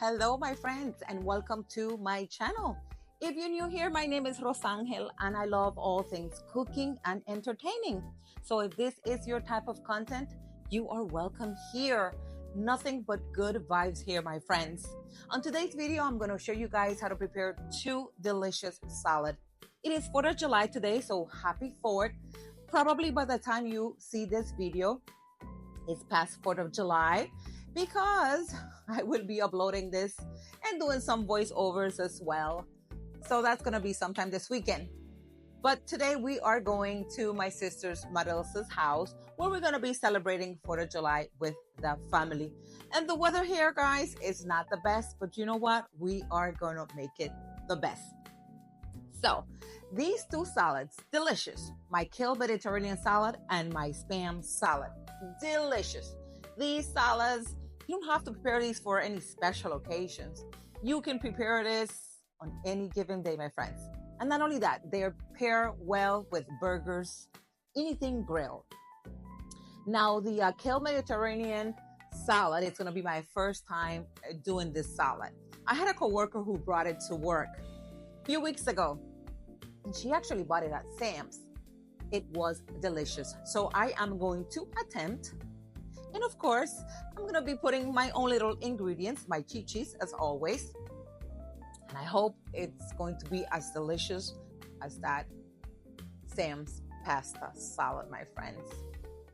Hello, my friends, and welcome to my channel. If you're new here, my name is Rosangel, and I love all things cooking and entertaining. So if this is your type of content, you are welcome here. Nothing but good vibes here, my friends. On today's video, I'm going to show you guys how to prepare two delicious salad. It is 4th of July today, so happy 4th. Probably by the time you see this video, it's past 4th of July because I will be uploading this and doing some voiceovers as well. So that's going to be sometime this weekend. But today we are going to my sister's Marilsa's house where we're going to be celebrating 4th of July with the family. And the weather here, guys, is not the best, but you know what? We are going to make it the best. So these two salads, delicious. My kale Mediterranean salad and my spam salad, delicious. These salads, you don't have to prepare these for any special occasions. You can prepare this on any given day, my friends. And not only that, they pair well with burgers, anything grilled. Now, the kale Mediterranean salad, it's going to be my first time doing this salad. I had a coworker who brought it to work a few weeks ago, and she actually bought it at Sam's. It was delicious. So I am going to attempt. And of course, I'm going to be putting my own little ingredients, my chi-chis as always. And I hope it's going to be as delicious as that Sam's pasta salad, my friends.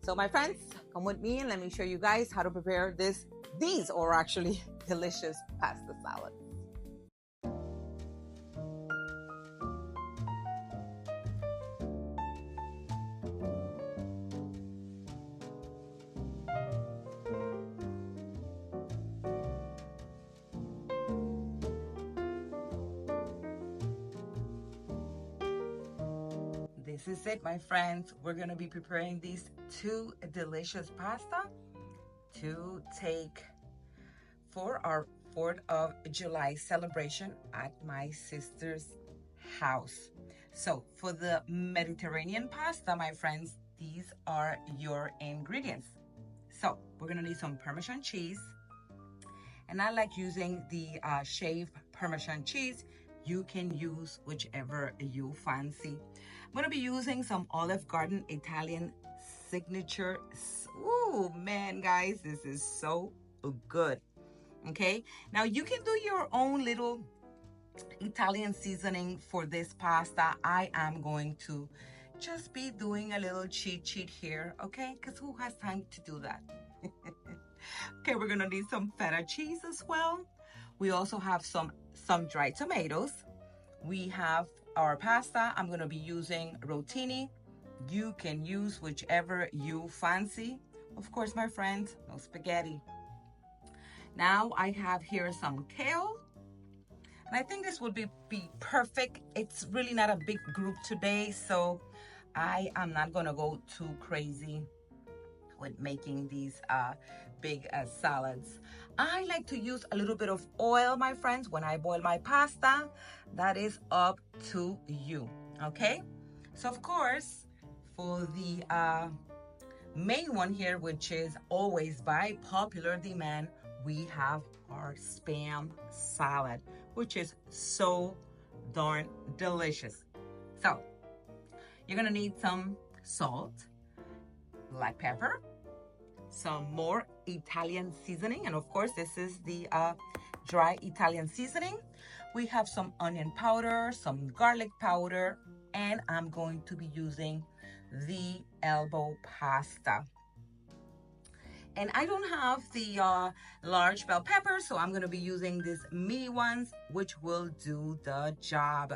So my friends, come with me and let me show you guys how to prepare these are actually delicious pasta salad. This is it, my friends. We're going to be preparing these two delicious pasta to take for our 4th of July celebration at my sister's house. So for the Mediterranean pasta, my friends, these are your ingredients. So we're going to need some Parmesan cheese. And I like using the shaved Parmesan cheese. You can use whichever you fancy. I'm going to be using some Olive Garden Italian signature. Ooh, man, guys, this is so good. Okay, now you can do your own little Italian seasoning for this pasta. I am going to just be doing a little cheat sheet here, okay? Because who has time to do that? Okay, we're going to need some feta cheese as well. We also have some dried tomatoes. We have our pasta. I'm going to be using Rotini. You can use whichever you fancy. Of course, my friends, no spaghetti. Now I have here some kale. And I think this would be perfect. It's really not a big group today, so I am not going to go too crazy with making these big salads. I like to use a little bit of oil, my friends, when I boil my pasta. That is up to you, okay? So of course, for the main one here, which is always by popular demand, we have our spam salad, which is so darn delicious. So you're gonna need some salt, black pepper, some more Italian seasoning, and of course this is the dry Italian seasoning. We have some onion powder, some garlic powder, and I'm going to be using the elbow pasta. And I don't have the large bell peppers, so I'm going to be using these mini ones, which will do the job.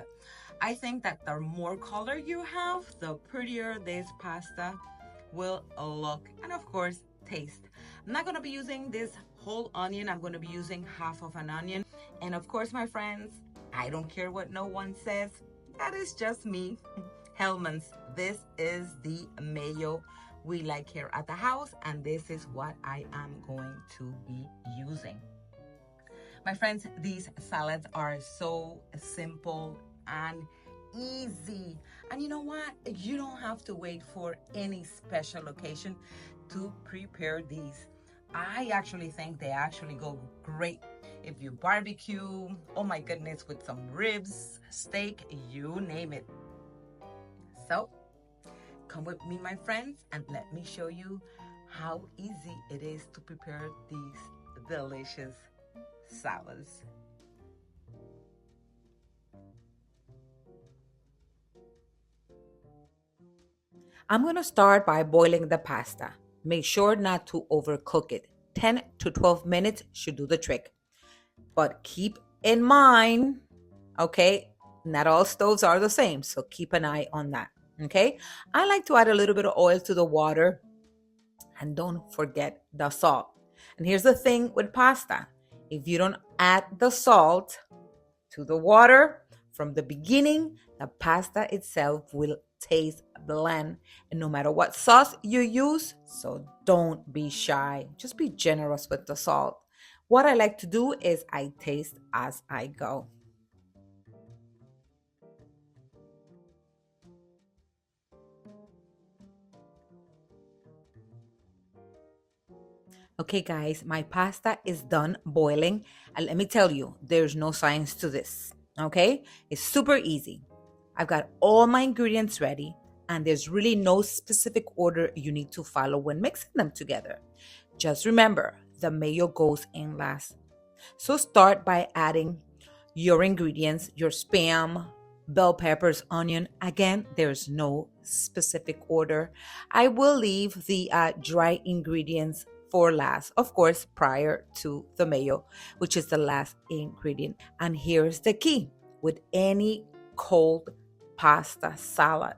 I think that the more color you have, the prettier this pasta will look, and of course taste. I'm not going to be using this whole onion. I'm going to be using half of an onion. And of course, my friends, I don't care what no one says. That is just me. Hellman's, this is the mayo we like here at the house, and this is what I am going to be using. My friends, these salads are so simple and easy. And you know what? You don't have to wait for any special occasion to prepare these. I actually think they actually go great If you barbecue, oh my goodness, with some ribs, steak, you name it. So come with me, my friends, and let me show you how easy it is to prepare these delicious salads. I'm going to start by boiling the pasta. Make sure not to overcook it. 10 to 12 minutes should do the trick. But keep in mind, okay, not all stoves are the same, so keep an eye on that, okay? I like to add a little bit of oil to the water, and don't forget the salt. And here's the thing with pasta. If you don't add the salt to the water from the beginning, the pasta itself will taste bland. And no matter what sauce you use, so don't be shy. Just be generous with the salt. What I like to do is I taste as I go. Okay, guys, my pasta is done boiling. And let me tell you, there's no science to this. Okay? It's super easy. I've got all my ingredients ready, and there's really no specific order you need to follow when mixing them together. Just remember, the mayo goes in last. So start by adding your ingredients, your spam, bell peppers, onion. Again, there's no specific order. I will leave the dry ingredients for last, of course, prior to the mayo, which is the last ingredient. And here's the key with any cold pasta salad.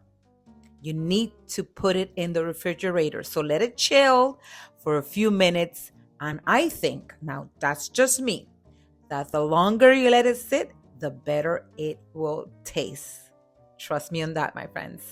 You need to put it in the refrigerator. So let it chill for a few minutes. And I think, now that's just me, that the longer you let it sit, the better it will taste. Trust me on that, my friends.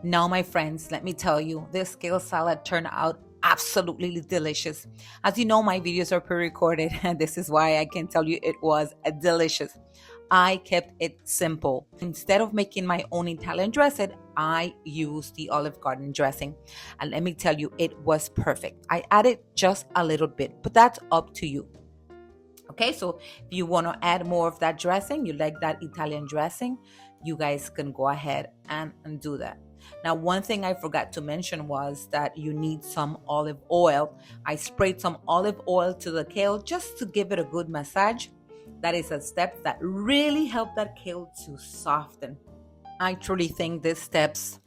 Now, my friends, let me tell you, this kale salad turned out absolutely delicious. As you know, my videos are pre-recorded, and this is why I can tell you it was delicious. I kept it simple. Instead of making my own Italian dressing, I used the Olive Garden dressing. And let me tell you, it was perfect. I added just a little bit, but that's up to you. Okay, so if you want to add more of that dressing, you like that Italian dressing, you guys can go ahead and do that. Now, one thing I forgot to mention was that you need some olive oil. I sprayed some olive oil to the kale just to give it a good massage. That is a step that really helped that kale to soften. I truly think these steps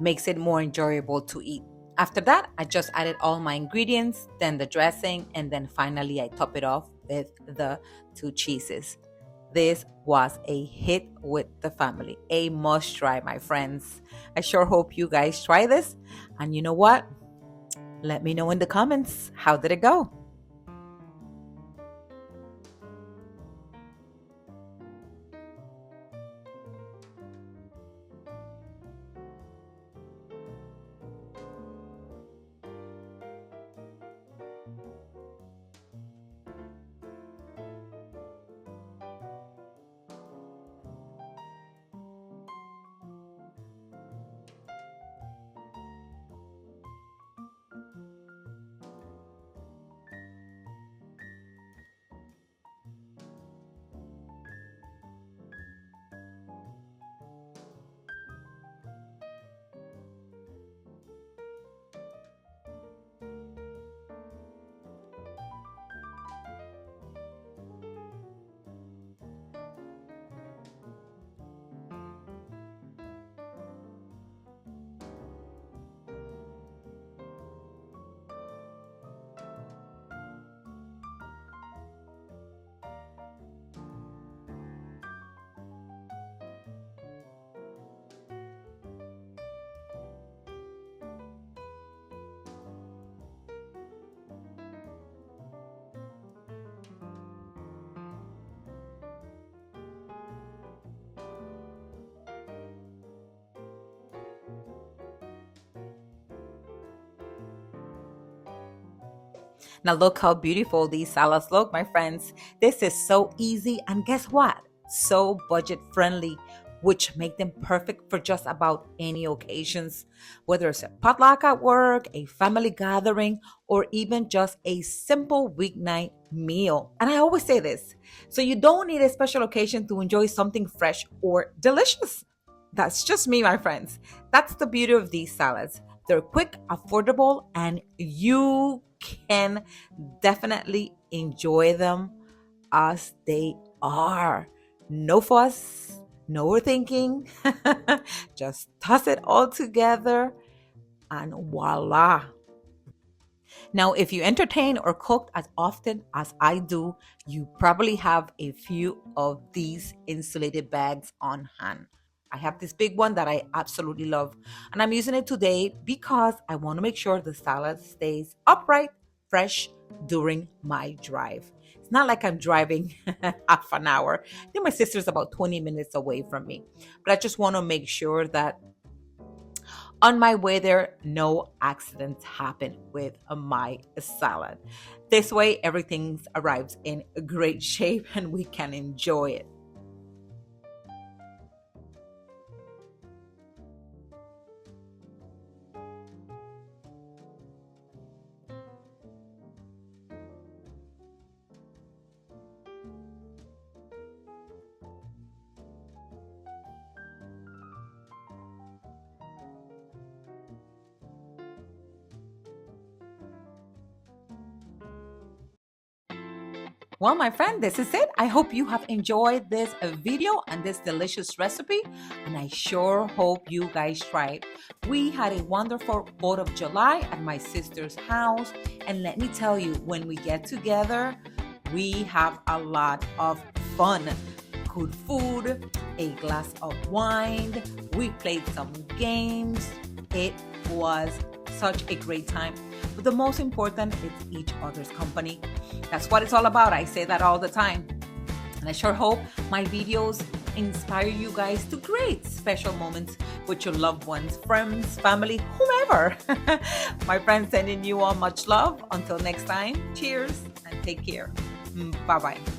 makes it more enjoyable to eat. After that, I just added all my ingredients, then the dressing, and then finally I top it off with the two cheeses. This was a hit with the family. A must try, my friends. I sure hope you guys try this. And you know what? Let me know in the comments. How did it go? Now look how beautiful these salads look, my friends. This is so easy, and guess what? So budget friendly, which make them perfect for just about any occasions, whether it's a potluck at work, a family gathering, or even just a simple weeknight meal. And I always say this, so you don't need a special occasion to enjoy something fresh or delicious. That's just me, my friends. That's the beauty of these salads. They're quick, affordable, and you can definitely enjoy them as they are. No fuss, no overthinking. Just toss it all together and voila. Now, if you entertain or cook as often as I do, you probably have a few of these insulated bags on hand. I have this big one that I absolutely love, and I'm using it today because I want to make sure the salad stays upright, fresh during my drive. It's not like I'm driving half an hour. I think my sister's about 20 minutes away from me, but I just want to make sure that on my way there, no accidents happen with my salad. This way, everything arrives in great shape and we can enjoy it. Well, my friend, this is it. I hope you have enjoyed this video and this delicious recipe, and I sure hope you guys try it. We had a wonderful 4th of July at my sister's house, and let me tell you, when we get together, we have a lot of fun. Good food, a glass of wine, we played some games. It was such a great time. But the most important is each other's company. That's what it's all about. I say that all the time. And I sure hope my videos inspire you guys to create special moments with your loved ones, friends, family, whomever. My friends, sending you all much love. Until next time, cheers and take care. Bye-bye.